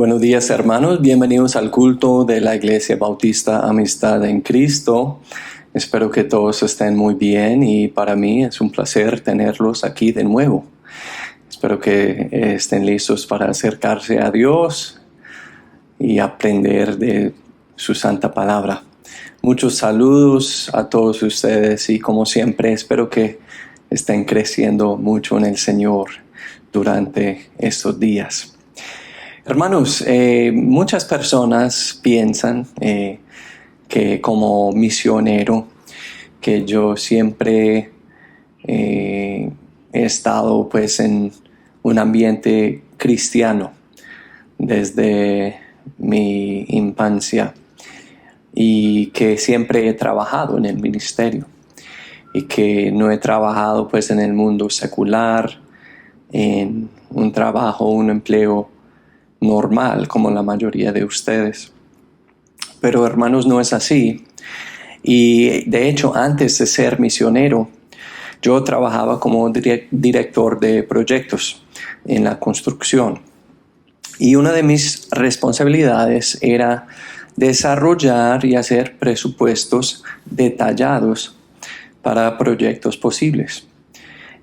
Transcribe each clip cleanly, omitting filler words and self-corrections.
Buenos días, hermanos, bienvenidos al culto de la Iglesia Bautista Amistad en Cristo. Espero que todos estén muy bien y para mí es un placer tenerlos aquí de nuevo. Espero que estén listos para acercarse a Dios y aprender de su santa palabra. Muchos saludos a todos ustedes y como siempre espero que estén creciendo mucho en el Señor durante estos días. Hermanos, muchas personas piensan que como misionero, que yo siempre he estado pues en un ambiente cristiano desde mi infancia y que siempre he trabajado en el ministerio y que no he trabajado pues en el mundo secular, en un trabajo, un empleo normal como la mayoría de ustedes. Pero hermanos, no es así. Y de hecho, antes de ser misionero, yo trabajaba como director de proyectos en la construcción. Y una de mis responsabilidades era desarrollar y hacer presupuestos detallados para proyectos posibles.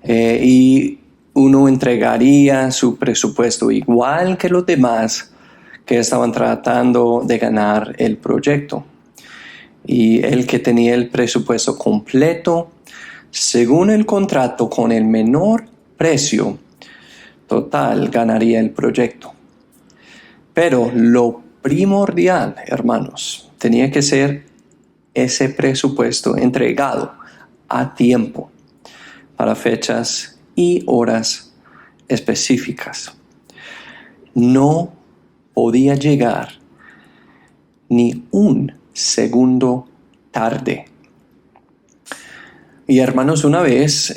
Y uno entregaría su presupuesto igual que los demás que estaban tratando de ganar el proyecto. Y el que tenía el presupuesto completo, según el contrato, con el menor precio total, ganaría el proyecto. Pero lo primordial, hermanos, tenía que ser ese presupuesto entregado a tiempo, para fechas y horas específicas. No podía llegar ni un segundo tarde. Y hermanos, una vez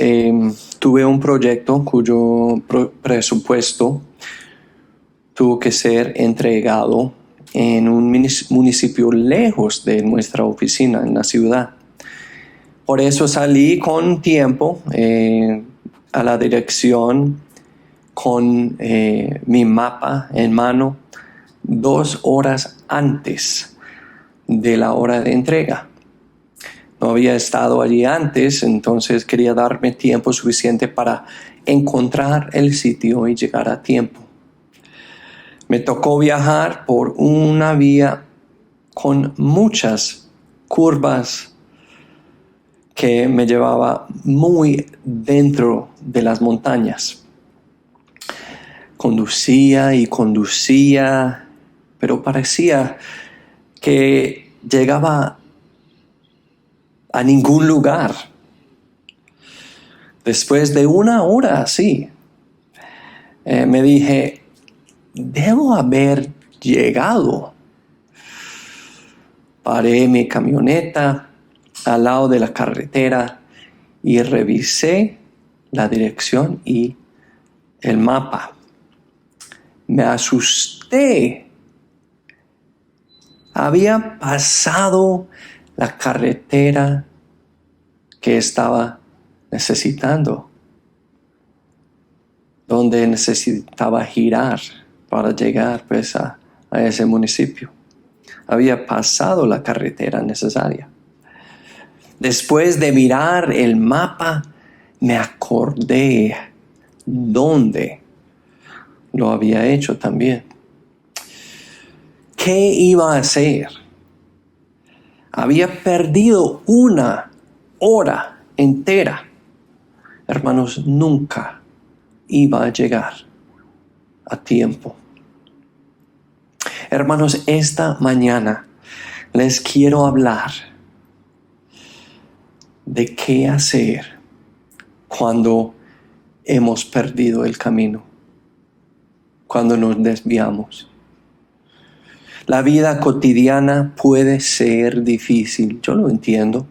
tuve un proyecto cuyo presupuesto tuvo que ser entregado en un municipio lejos de nuestra oficina en la ciudad. Por eso salí con tiempo a la dirección con mi mapa en mano 2 horas antes de la hora de entrega. No había estado allí antes, entonces quería darme tiempo suficiente para encontrar el sitio y llegar a tiempo. Me tocó viajar por una vía con muchas curvas que me llevaba muy dentro de las montañas. Conducía y conducía, pero parecía que llegaba a ningún lugar. Después de 1 hora así, me dije, debo haber llegado. Paré mi camioneta al lado de la carretera y revisé la dirección y el mapa. Me asusté. Había pasado la carretera que estaba necesitando, donde necesitaba girar para llegar pues a ese municipio. Había pasado la carretera necesaria. Después de mirar el mapa, me acordé dónde lo había hecho también. ¿Qué iba a hacer? Había perdido 1 hora entera. Hermanos, nunca iba a llegar a tiempo. Hermanos, esta mañana les quiero hablar de qué hacer cuando hemos perdido el camino, cuando nos desviamos. La vida cotidiana puede ser difícil, yo lo entiendo.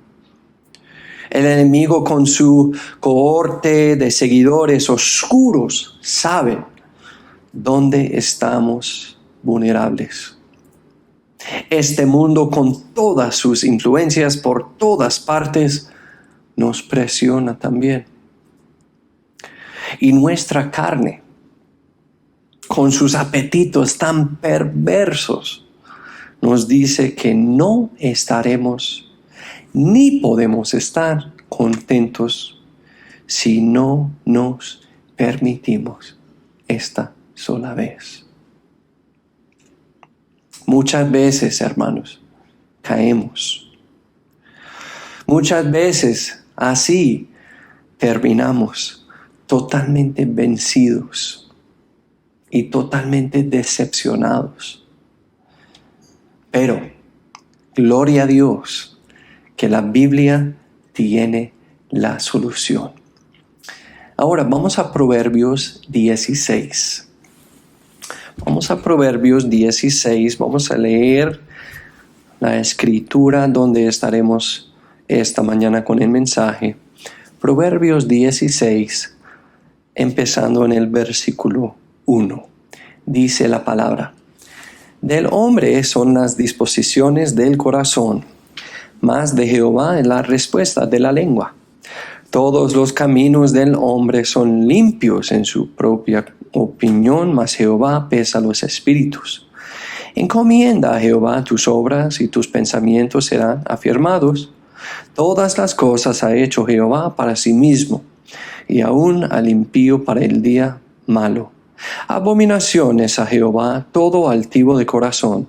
El enemigo con su cohorte de seguidores oscuros sabe dónde estamos vulnerables. Este mundo con todas sus influencias por todas partes nos presiona también. Y nuestra carne con sus apetitos tan perversos, nos dice que no estaremos ni podemos estar contentos si no nos permitimos esta sola vez. Muchas veces, hermanos, caemos. Muchas veces así terminamos totalmente vencidos y totalmente decepcionados. Pero, gloria a Dios, que la Biblia tiene la solución. Ahora vamos a Proverbios 16. Vamos a Proverbios 16, vamos a leer la escritura donde estaremos esta mañana con el mensaje. Proverbios 16, empezando en el versículo 1. Dice la palabra: del hombre son las disposiciones del corazón, mas de Jehová es la respuesta de la lengua. Todos los caminos del hombre son limpios en su propia opinión, mas Jehová pesa los espíritus. Encomienda a Jehová tus obras y tus pensamientos serán afirmados. Todas las cosas ha hecho Jehová para sí mismo, y aun al impío para el día malo. Abominación es a Jehová todo altivo de corazón,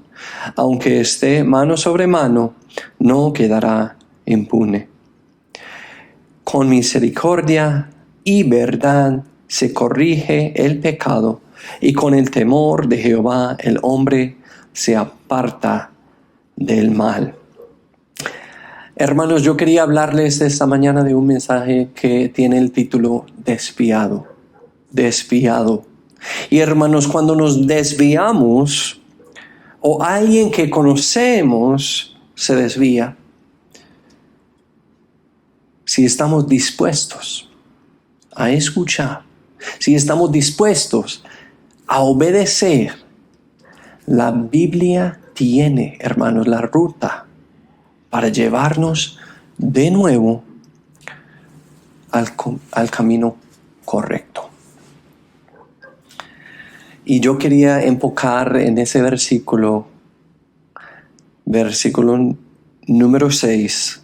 aunque esté mano sobre mano, no quedará impune. Con misericordia y verdad se corrige el pecado, y con el temor de Jehová el hombre se aparta del mal. Hermanos, yo quería hablarles esta mañana de un mensaje que tiene el título Desviado. Desviado. Y hermanos, cuando nos desviamos o alguien que conocemos se desvía, si estamos dispuestos a escuchar, si estamos dispuestos a obedecer, la Biblia tiene, hermanos, la ruta para llevarnos de nuevo al camino correcto. Y yo quería enfocar en ese versículo número 6,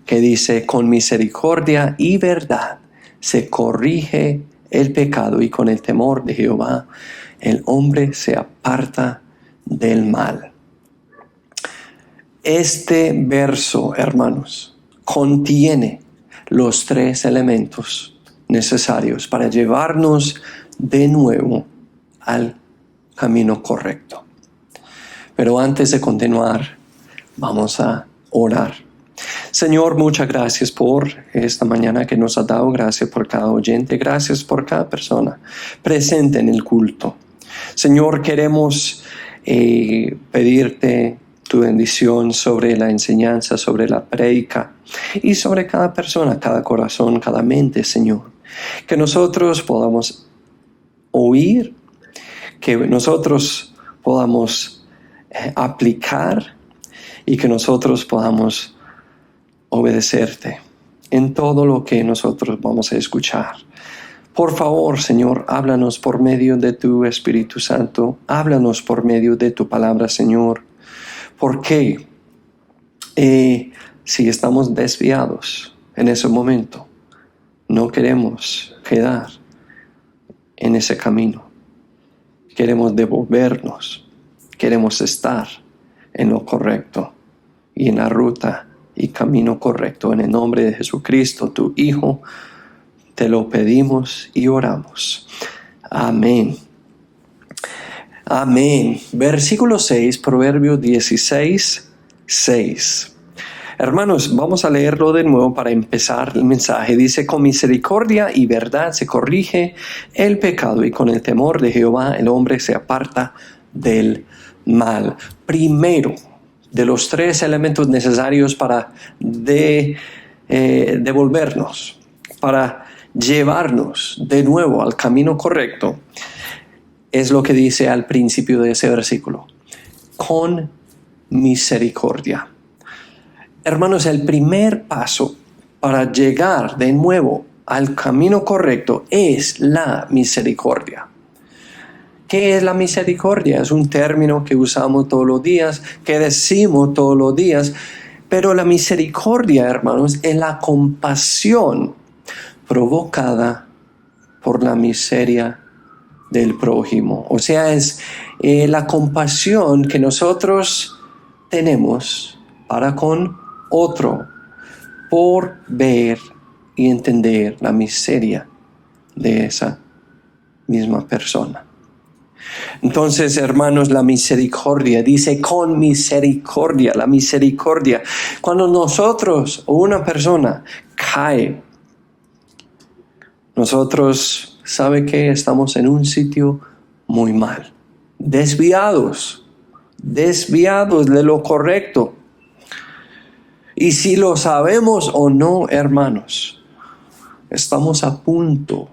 que dice: con misericordia y verdad se corrige el pecado, y con el temor de Jehová el hombre se aparta del mal. Este verso, hermanos, contiene los 3 elementos necesarios para llevarnos de nuevo al camino correcto. Pero antes de continuar, vamos a orar. Señor, muchas gracias por esta mañana que nos has dado. Gracias por cada oyente. Gracias por cada persona presente en el culto. Señor, queremos pedirte tu bendición sobre la enseñanza, sobre la prédica y sobre cada persona, cada corazón, cada mente, Señor. Que nosotros podamos oír, que nosotros podamos aplicar y que nosotros podamos obedecerte en todo lo que nosotros vamos a escuchar. Por favor, Señor, háblanos por medio de tu Espíritu Santo. Háblanos por medio de tu palabra, Señor. Porque si estamos desviados en ese momento, no queremos quedar en ese camino. Queremos devolvernos. Queremos estar en lo correcto y en la ruta y camino correcto. En el nombre de Jesucristo, tu Hijo, te lo pedimos y oramos. Amén. Amén. Versículo 6, Proverbios 16, 6. Hermanos, vamos a leerlo de nuevo para empezar el mensaje. Dice: con misericordia y verdad se corrige el pecado, y con el temor de Jehová el hombre se aparta del mal. Primero de los 3 elementos necesarios para devolvernos, para llevarnos de nuevo al camino correcto, es lo que dice al principio de ese versículo: con misericordia. Hermanos, el primer paso para llegar de nuevo al camino correcto es la misericordia. ¿Qué es la misericordia? Es un término que usamos todos los días, que decimos todos los días, pero la misericordia, hermanos, es la compasión provocada por la miseria del prójimo. O sea, es la compasión que nosotros tenemos para con otro por ver y entender la miseria de esa misma persona. Entonces, hermanos, la misericordia, dice con misericordia, la misericordia. Cuando nosotros o una persona cae, nosotros, ¿sabe qué? Estamos en un sitio muy mal, desviados de lo correcto. Y si lo sabemos o no, hermanos, estamos a punto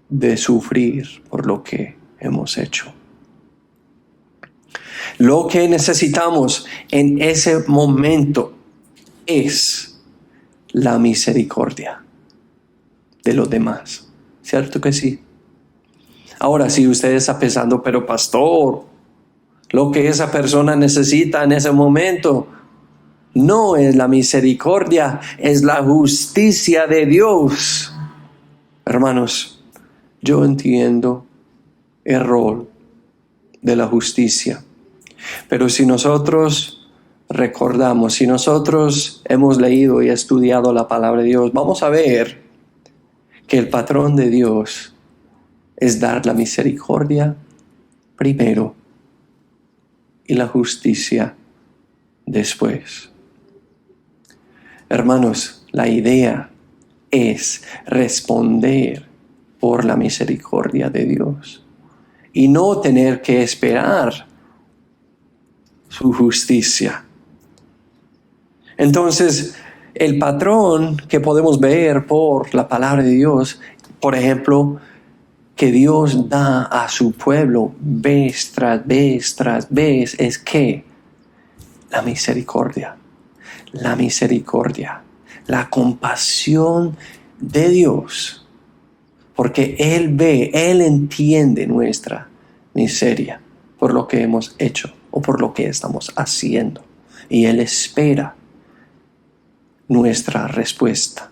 de sufrir por lo que hemos hecho. Lo que necesitamos en ese momento es la misericordia de los demás. ¿Cierto que sí? Ahora, si usted está pensando, pero pastor, lo que esa persona necesita en ese momento no es la misericordia, es la justicia de Dios. Hermanos, yo entiendo el rol de la justicia. Pero si nosotros recordamos, si nosotros hemos leído y estudiado la palabra de Dios, vamos a ver que el patrón de Dios es dar la misericordia primero y la justicia después. Hermanos, la idea es responder por la misericordia de Dios y no tener que esperar su justicia. Entonces, el patrón que podemos ver por la palabra de Dios, por ejemplo, que Dios da a su pueblo vez tras vez tras vez, es que la misericordia, la compasión de Dios, porque Él entiende nuestra miseria por lo que hemos hecho o por lo que estamos haciendo, y Él espera nuestra respuesta.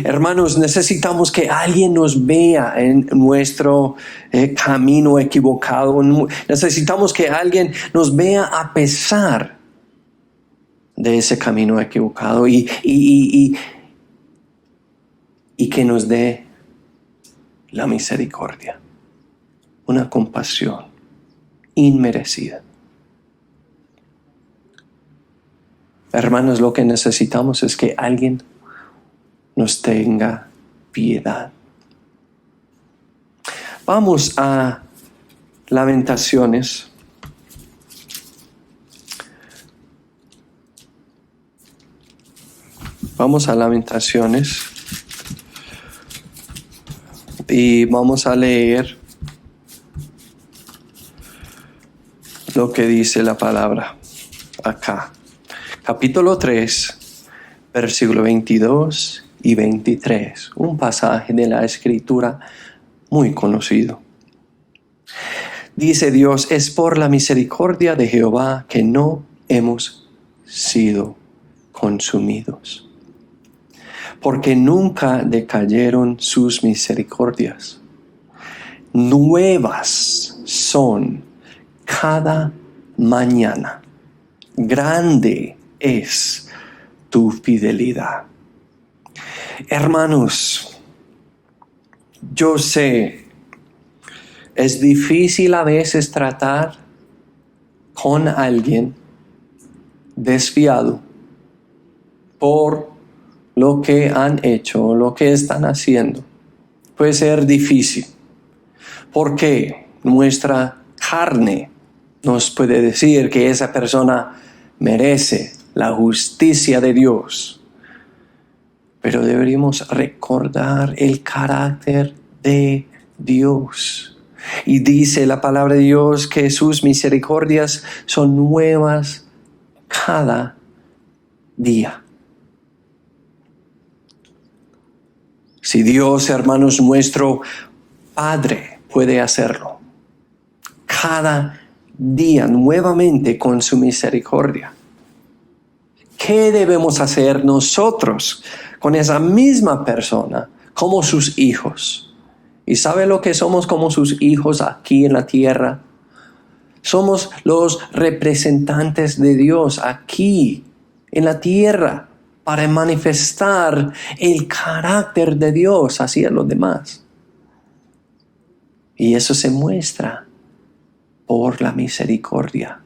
Hermanos, necesitamos que alguien nos vea en nuestro camino equivocado. Necesitamos que alguien nos vea a pesar de ese camino equivocado y que nos dé la misericordia, una compasión inmerecida. Hermanos, lo que necesitamos es que alguien nos tenga piedad. Vamos a Lamentaciones. Vamos a Lamentaciones y vamos a leer lo que dice la palabra acá. Capítulo 3, versículo 22 y 23. Un pasaje de la Escritura muy conocido. Dice Dios: es por la misericordia de Jehová que no hemos sido consumidos, porque nunca decayeron sus misericordias. Nuevas son cada mañana. Grande es tu fidelidad. Hermanos, yo sé, es difícil a veces tratar con alguien desviado por lo que han hecho, lo que están haciendo. Puede ser difícil, porque nuestra carne nos puede decir que esa persona merece la justicia de Dios. Pero deberíamos recordar el carácter de Dios. Y dice la palabra de Dios que sus misericordias son nuevas cada día. Si Dios, hermanos, nuestro Padre puede hacerlo, cada día nuevamente con su misericordia. ¿Qué debemos hacer nosotros con esa misma persona como sus hijos? ¿Y sabe lo que somos como sus hijos aquí en la tierra? Somos los representantes de Dios aquí en la tierra para manifestar el carácter de Dios hacia los demás. Y eso se muestra por la misericordia.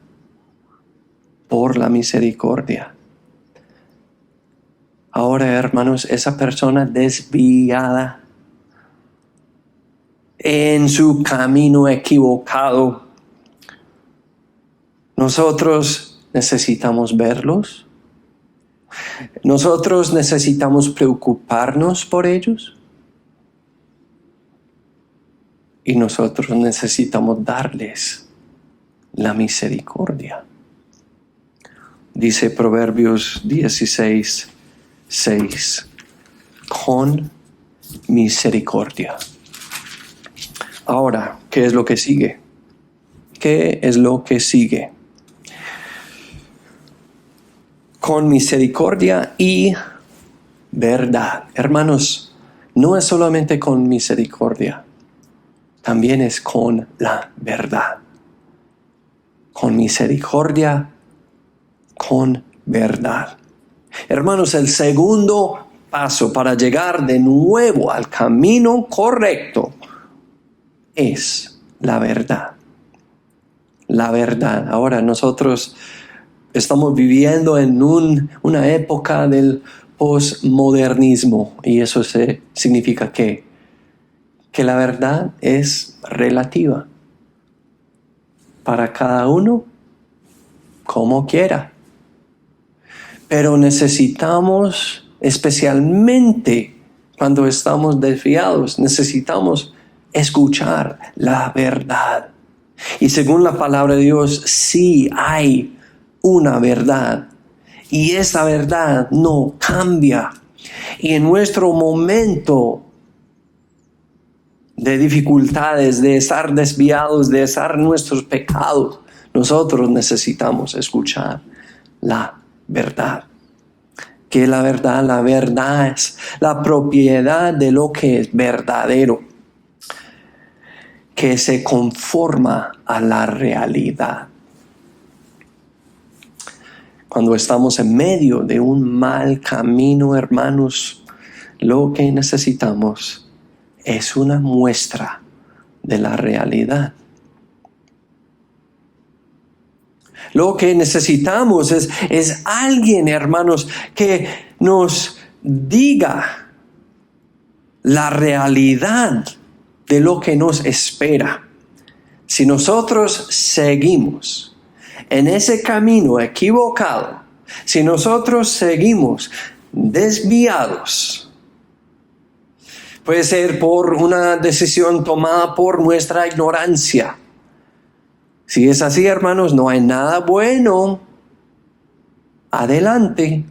Por la misericordia. Ahora, hermanos, esa persona desviada en su camino equivocado, nosotros necesitamos verlos. Nosotros necesitamos preocuparnos por ellos. Y nosotros necesitamos darles la misericordia. Dice Proverbios 16:6, con misericordia. Ahora, ¿qué es lo que sigue? ¿Qué es lo que sigue? Con misericordia y verdad. Hermanos, no es solamente con misericordia, también es con la verdad. Con misericordia, con verdad. Hermanos, el segundo paso para llegar de nuevo al camino correcto es la verdad. La verdad. Ahora nosotros estamos viviendo en una época del posmodernismo, y eso significa que la verdad es relativa para cada uno como quiera. Pero necesitamos, especialmente cuando estamos desviados, necesitamos escuchar la verdad. Y según la palabra de Dios, sí hay una verdad. Y esa verdad no cambia. Y en nuestro momento de dificultades, de estar desviados, de estar en nuestros pecados, nosotros necesitamos escuchar la verdad. ¿Qué es la verdad? La verdad es la propiedad de lo que es verdadero, que se conforma a la realidad. Cuando estamos en medio de un mal camino, hermanos, lo que necesitamos es una muestra de la realidad. Lo que necesitamos es alguien, hermanos, que nos diga la realidad de lo que nos espera. Si nosotros seguimos en ese camino equivocado, si nosotros seguimos desviados, puede ser por una decisión tomada por nuestra ignorancia. Si es así, hermanos, no hay nada bueno. Adelante.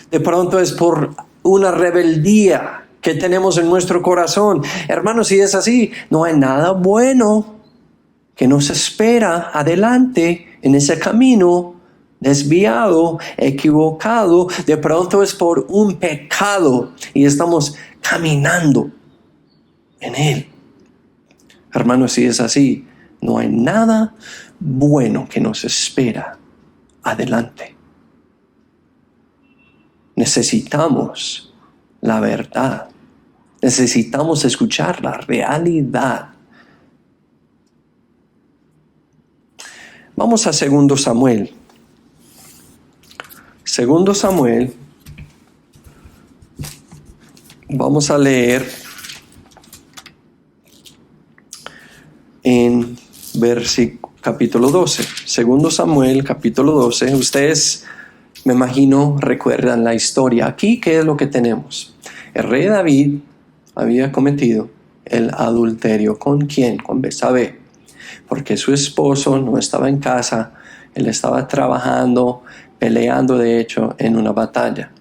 De pronto es por una rebeldía que tenemos en nuestro corazón. Hermanos, si es así, no hay nada bueno que nos espera adelante en ese camino desviado, equivocado. De pronto es por un pecado y estamos caminando en él. Hermanos, si es así, no hay nada bueno que nos espera adelante. Necesitamos la verdad. Necesitamos escuchar la realidad. Vamos a 2 Samuel. 2 Samuel. Vamos a leer en capítulo 12. 2 Samuel, capítulo 12. Ustedes, me imagino, recuerdan la historia. Aquí, ¿qué es lo que tenemos? El rey David había cometido el adulterio. ¿Con quién? Con Betsabé. Porque su esposo no estaba en casa. Él estaba trabajando, peleando, de hecho, en una batalla.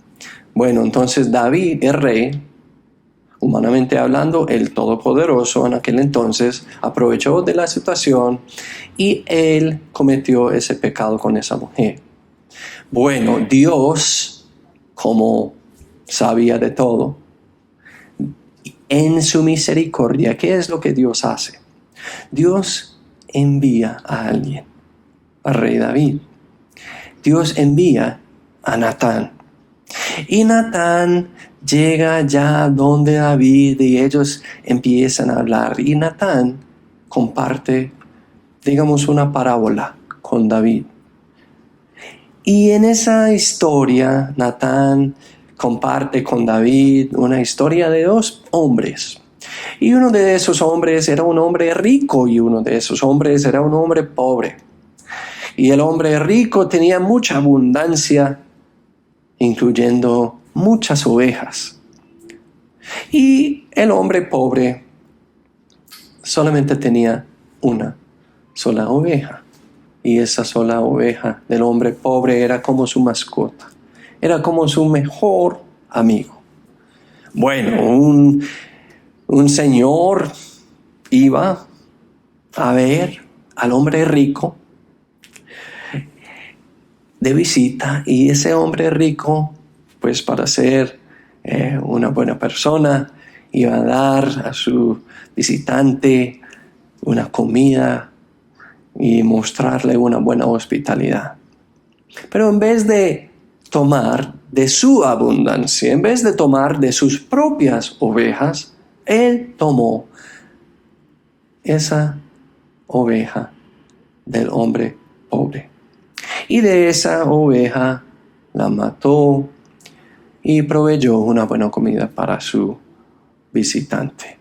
Bueno, entonces David, el rey, Humanamente hablando, el Todopoderoso en aquel entonces aprovechó de la situación y él cometió ese pecado con esa mujer. Bueno, Dios, como sabía de todo, en su misericordia, ¿qué es lo que Dios hace? Dios envía a alguien, al rey David. Dios envía a Natán. Y Natán llega ya donde David y ellos empiezan a hablar. Y Natán comparte, digamos, una parábola con David. Y en esa historia, Natán comparte con David una historia de dos hombres. Y uno de esos hombres era un hombre rico y uno de esos hombres era un hombre pobre. Y el hombre rico tenía mucha abundancia, incluyendo muchas ovejas. Y el hombre pobre solamente tenía una sola oveja. Y esa sola oveja del hombre pobre era como su mascota. Era como su mejor amigo. Bueno, un señor iba a ver al hombre rico de visita, y ese hombre rico, pues para ser una buena persona, iba a dar a su visitante una comida y mostrarle una buena hospitalidad. Pero en vez de tomar de su abundancia, en vez de tomar de sus propias ovejas, él tomó esa oveja del hombre pobre. Y de esa oveja la mató y proveyó una buena comida para su visitante.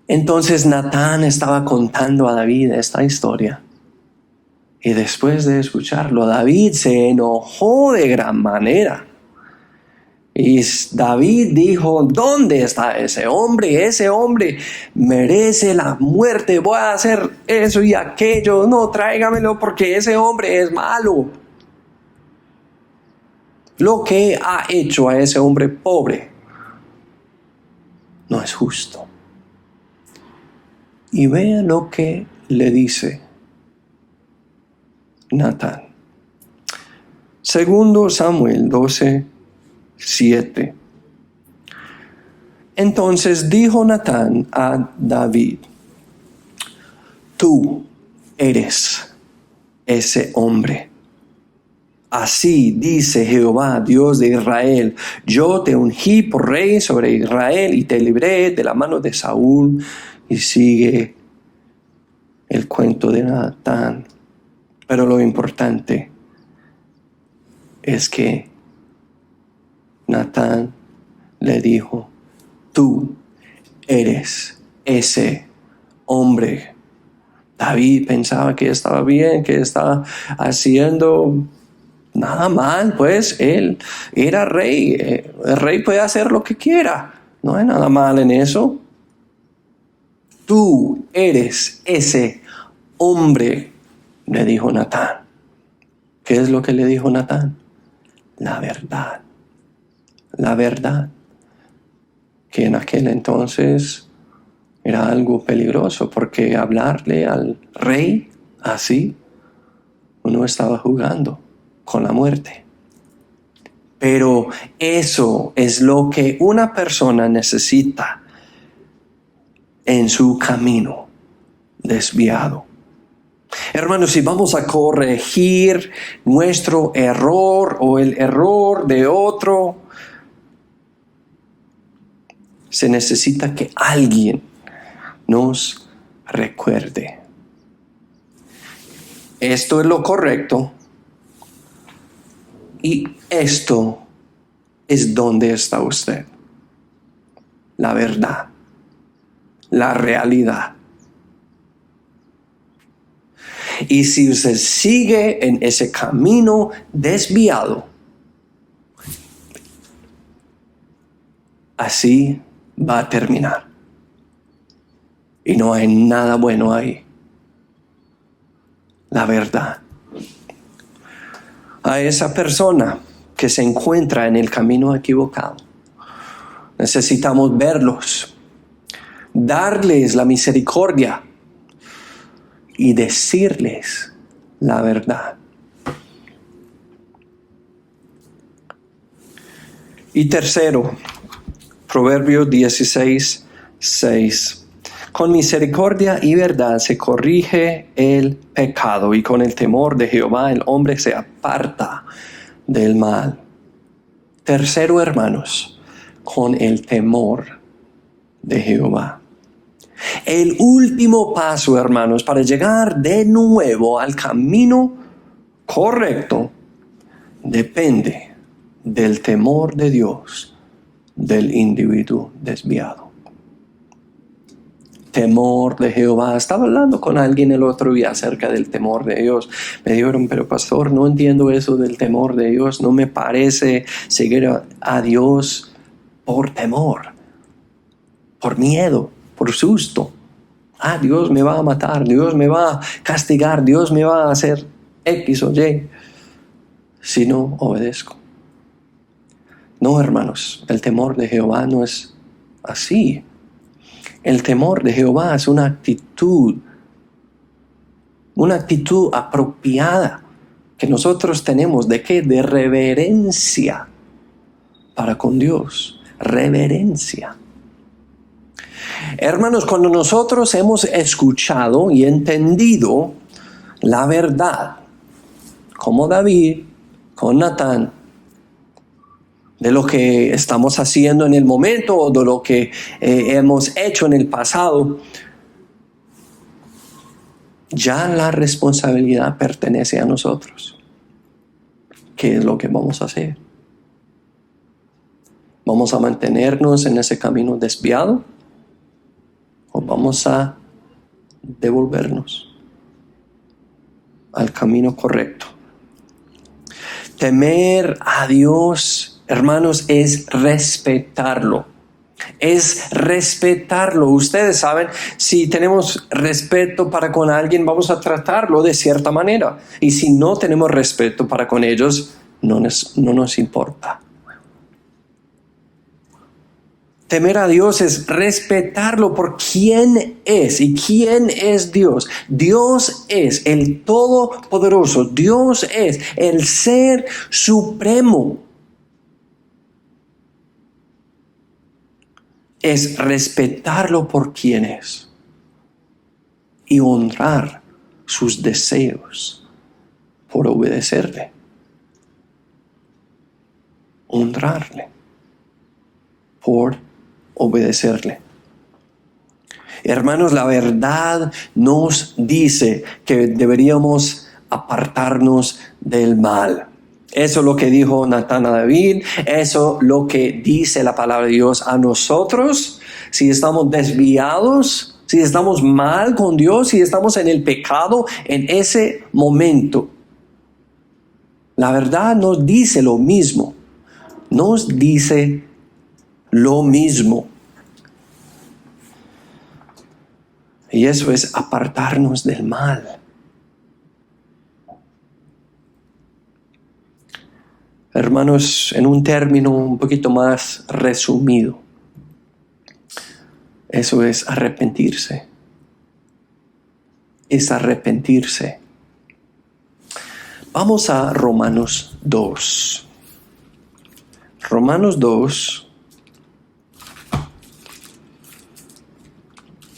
Entonces Natán estaba contando a David esta historia. Y después de escucharlo, David se enojó de gran manera. Y David dijo: ¿dónde está ese hombre? Ese hombre merece la muerte. Voy a hacer eso y aquello. No, tráigamelo porque ese hombre es malo. Lo que ha hecho a ese hombre pobre no es justo. Y vea lo que le dice Natán. Segundo Samuel 12:7. Entonces dijo Natán a David: tú eres ese hombre. Así dice Jehová, Dios de Israel: yo te ungí por rey sobre Israel y te libré de la mano de Saúl. Y sigue el cuento de Natán. Pero lo importante es que Natán le dijo: tú eres ese hombre. David pensaba que estaba bien, que estaba haciendo nada mal, pues él era rey. El rey puede hacer lo que quiera. No hay nada mal en eso. Tú eres ese hombre, le dijo Natán. ¿Qué es lo que le dijo Natán? La verdad. La verdad. Que en aquel entonces era algo peligroso, porque hablarle al rey así, uno estaba jugando con la muerte. Pero eso es lo que una persona necesita en su camino desviado. Hermanos, si vamos a corregir nuestro error o el error de otro, se necesita que alguien nos recuerde. Esto es lo correcto y esto es donde está usted. La verdad, la realidad. Y si usted sigue en ese camino desviado, así va a terminar. Y no hay nada bueno ahí. La verdad. A esa persona que se encuentra en el camino equivocado, Necesitamos verlos, darles la misericordia y decirles la verdad. Y tercero, Proverbios 16:6. Con misericordia y verdad se corrige el pecado, y con el temor de Jehová el hombre se aparta del mal. Tercero, hermanos, con el temor de Jehová. El último paso, hermanos, para llegar de nuevo al camino correcto depende del temor de Dios del individuo desviado. Temor de Jehová. Estaba hablando con alguien el otro día acerca del temor de Dios. Me dijeron, pero pastor, no entiendo eso del temor de Dios. No me parece seguir a Dios por temor, por miedo, por susto. Dios me va a matar, Dios me va a castigar, Dios me va a hacer X o Y si no obedezco. No, hermanos, el temor de Jehová no es así. El temor de Jehová es una actitud apropiada que nosotros tenemos. ¿De qué? De reverencia para con Dios. Reverencia. Hermanos, cuando nosotros hemos escuchado y entendido la verdad, como David con Natán, de lo que estamos haciendo en el momento o de lo que hemos hecho en el pasado, ya la responsabilidad pertenece a nosotros. ¿Qué es lo que vamos a hacer? ¿Vamos a mantenernos en ese camino desviado o vamos a devolvernos al camino correcto? Temer a Dios, hermanos, es respetarlo. Es respetarlo. Ustedes saben, si tenemos respeto para con alguien, vamos a tratarlo de cierta manera. Y si no tenemos respeto para con ellos, no nos importa. Temer a Dios es respetarlo por quién es y quién es Dios. Dios es el Todopoderoso. Dios es el Ser Supremo. Es respetarlo por quien es y honrar sus deseos por obedecerle. Honrarle por obedecerle. Hermanos, la verdad nos dice que deberíamos apartarnos del mal. Eso es lo que dijo Natán a David. Eso es lo que dice la palabra de Dios a nosotros. Si estamos desviados, si estamos mal con Dios, si estamos en el pecado en ese momento, la verdad nos dice lo mismo. Nos dice lo mismo. Y eso es apartarnos del mal. Hermanos, en un término un poquito más resumido, eso es arrepentirse. Es arrepentirse. Vamos a Romanos 2. Romanos 2.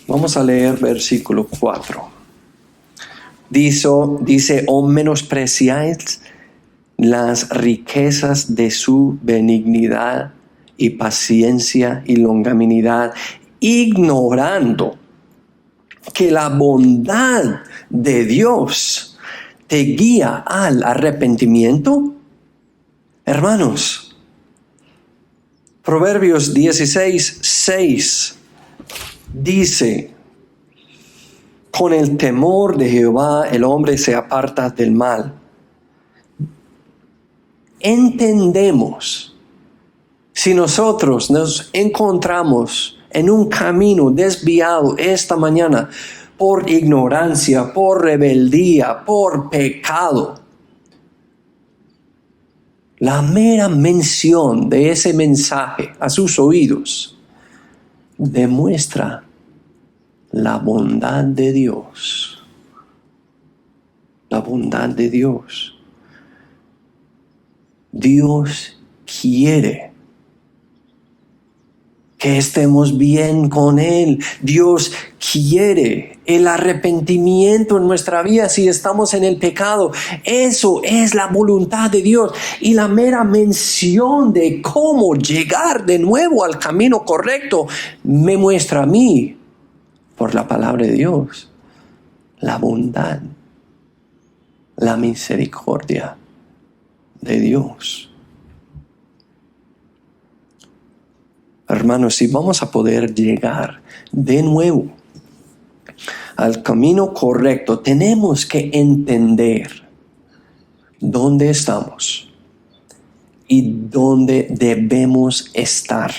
Vamos a leer versículo 4. Dice, ¿o menospreciáis las riquezas de su benignidad y paciencia y longanimidad, ignorando que la bondad de Dios te guía al arrepentimiento? Hermanos, Proverbios 16:6 dice, con el temor de Jehová el hombre se aparta del mal. Entendemos, si nosotros nos encontramos en un camino desviado esta mañana por ignorancia, por rebeldía, por pecado, La mera mención de ese mensaje a sus oídos demuestra la bondad de Dios. La bondad de Dios. Dios quiere que estemos bien con Él. Dios quiere el arrepentimiento en nuestra vida si estamos en el pecado. Eso es la voluntad de Dios. Y la mera mención de cómo llegar de nuevo al camino correcto me muestra a mí, por la palabra de Dios, la bondad, la misericordia de Dios. Hermanos, si vamos a poder llegar de nuevo al camino correcto, tenemos que entender dónde estamos y dónde debemos estar.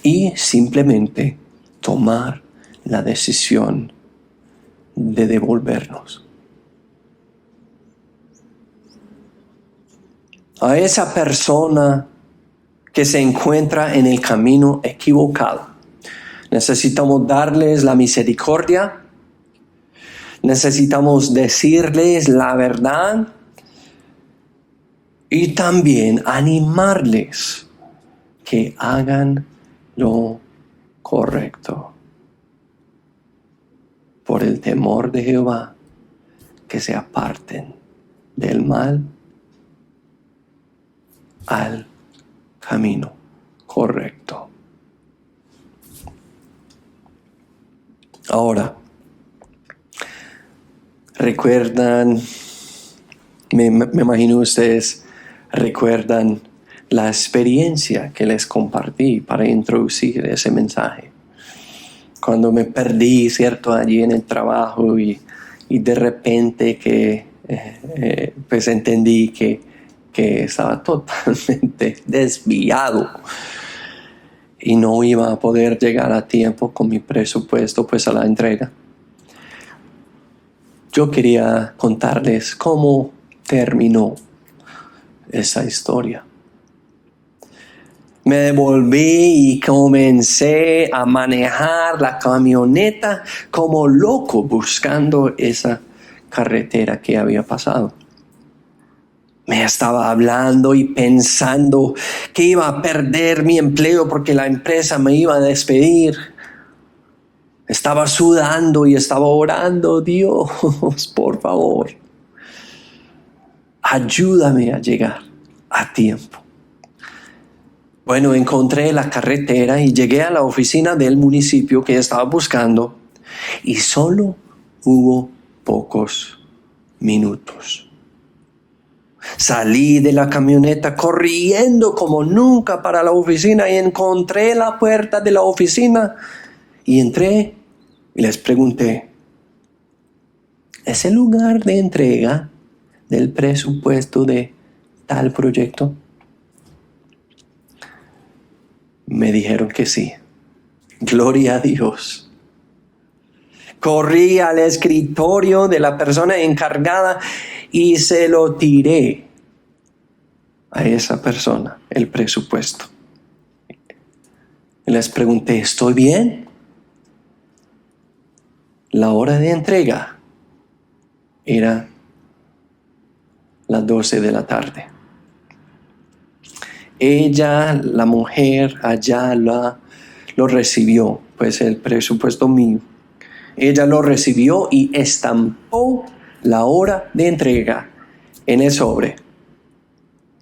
Y simplemente tomar la decisión de devolvernos. A esa persona que se encuentra en el camino equivocado, necesitamos darles la misericordia, necesitamos decirles la verdad y también animarles que hagan lo correcto. Por el temor de Jehová, que se aparten del mal al camino correcto. Ahora, recuerdan, me imagino ustedes recuerdan la experiencia que les compartí para introducir ese mensaje. Cuando me perdí, ¿cierto?, allí en el trabajo y de repente que pues entendí que estaba totalmente desviado y no iba a poder llegar a tiempo con mi presupuesto pues a la entrega. Yo quería contarles cómo terminó esa historia. Me devolví y comencé a manejar la camioneta como loco buscando esa carretera que había pasado. Me estaba hablando y pensando que iba a perder mi empleo porque la empresa me iba a despedir. Estaba sudando y estaba orando: Dios, por favor, ayúdame a llegar a tiempo. Bueno, encontré la carretera y llegué a la oficina del municipio que estaba buscando y solo hubo pocos minutos. Salí de la camioneta corriendo como nunca para la oficina y encontré la puerta de la oficina y entré y les pregunté: ¿es el lugar de entrega del presupuesto de tal proyecto? Me dijeron que sí. Gloria a Dios. Corrí al escritorio de la persona encargada y se lo tiré a esa persona, el presupuesto. Les pregunté: ¿estoy bien? La hora de entrega era las 12 de la tarde. Ella, la mujer allá, lo recibió, pues el presupuesto mío. Ella lo recibió y estampó la hora de entrega en el sobre.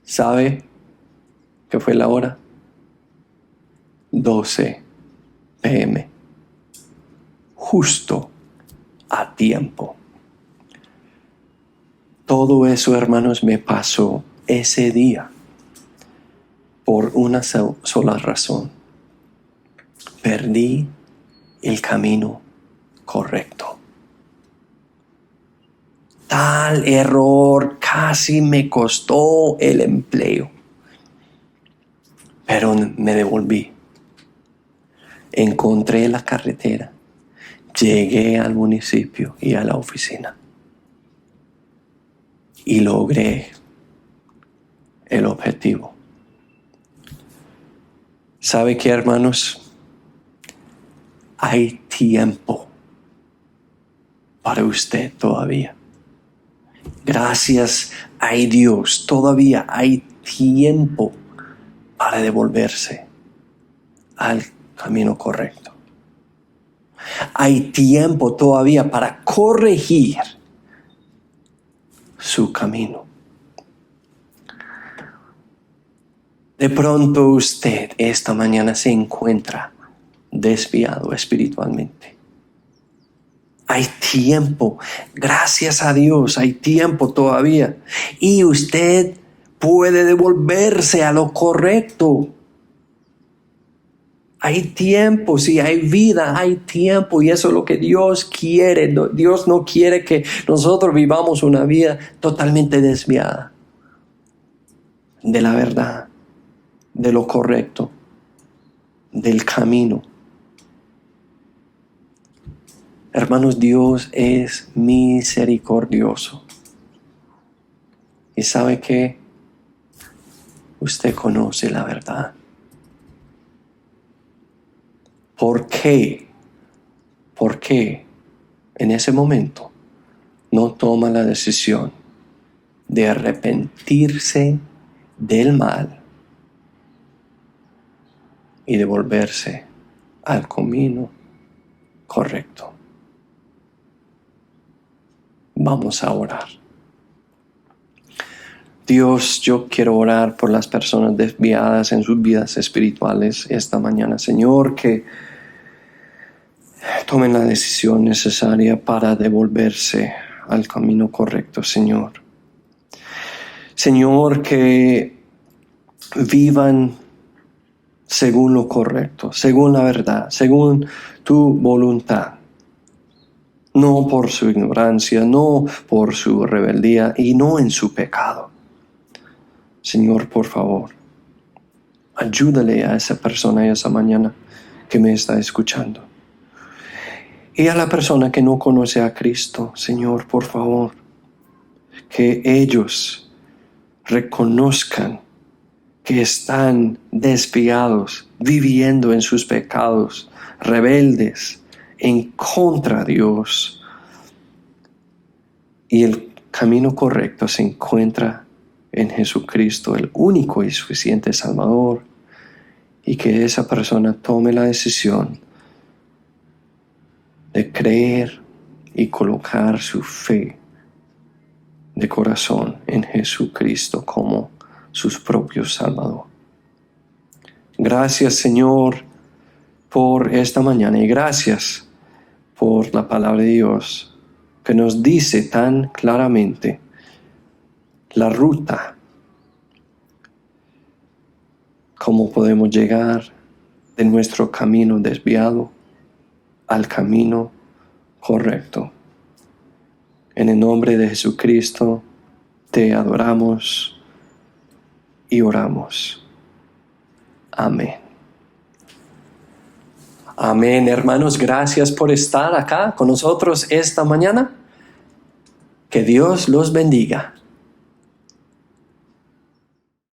¿Sabe qué fue la hora? 12 p.m. Justo a tiempo. Todo eso, hermanos, me pasó ese día por una sola razón. Perdí el camino correcto. Tal error casi me costó el empleo. Pero me devolví. Encontré la carretera. Llegué al municipio y a la oficina. Y logré el objetivo. ¿Sabe qué, hermanos? Hay tiempo para usted todavía. Gracias a Dios, todavía hay tiempo para devolverse al camino correcto. Hay tiempo todavía para corregir su camino. De pronto usted esta mañana se encuentra desviado espiritualmente. Hay tiempo, gracias a Dios, hay tiempo todavía. Y usted puede devolverse a lo correcto. Hay tiempo, si hay vida, hay tiempo. Y eso es lo que Dios quiere. Dios no quiere que nosotros vivamos una vida totalmente desviada de la verdad, de lo correcto, del camino. Hermanos, Dios es misericordioso. Y sabe que usted conoce la verdad. ¿Por qué? ¿Por qué en ese momento no toma la decisión de arrepentirse del mal y de volverse al camino correcto? Vamos a orar. Dios, yo quiero orar por las personas desviadas en sus vidas espirituales esta mañana. Señor, que tomen la decisión necesaria para devolverse al camino correcto, Señor. Señor, que vivan según lo correcto, según la verdad, según tu voluntad. No por su ignorancia, no por su rebeldía y no en su pecado. Señor, por favor, ayúdale a esa persona y a esa mañana que me está escuchando. Y a la persona que no conoce a Cristo, Señor, por favor, que ellos reconozcan que están desviados, viviendo en sus pecados, rebeldes, en contra de Dios. Y el camino correcto se encuentra en Jesucristo, el único y suficiente Salvador. Y que esa persona tome la decisión de creer y colocar su fe de corazón en Jesucristo como su propio Salvador. Gracias, Señor, por esta mañana y gracias por la palabra de Dios que nos dice tan claramente la ruta, cómo podemos llegar de nuestro camino desviado al camino correcto. En el nombre de Jesucristo te adoramos y oramos. Amén. Amén, hermanos, gracias por estar acá con nosotros esta mañana. Que Dios los bendiga.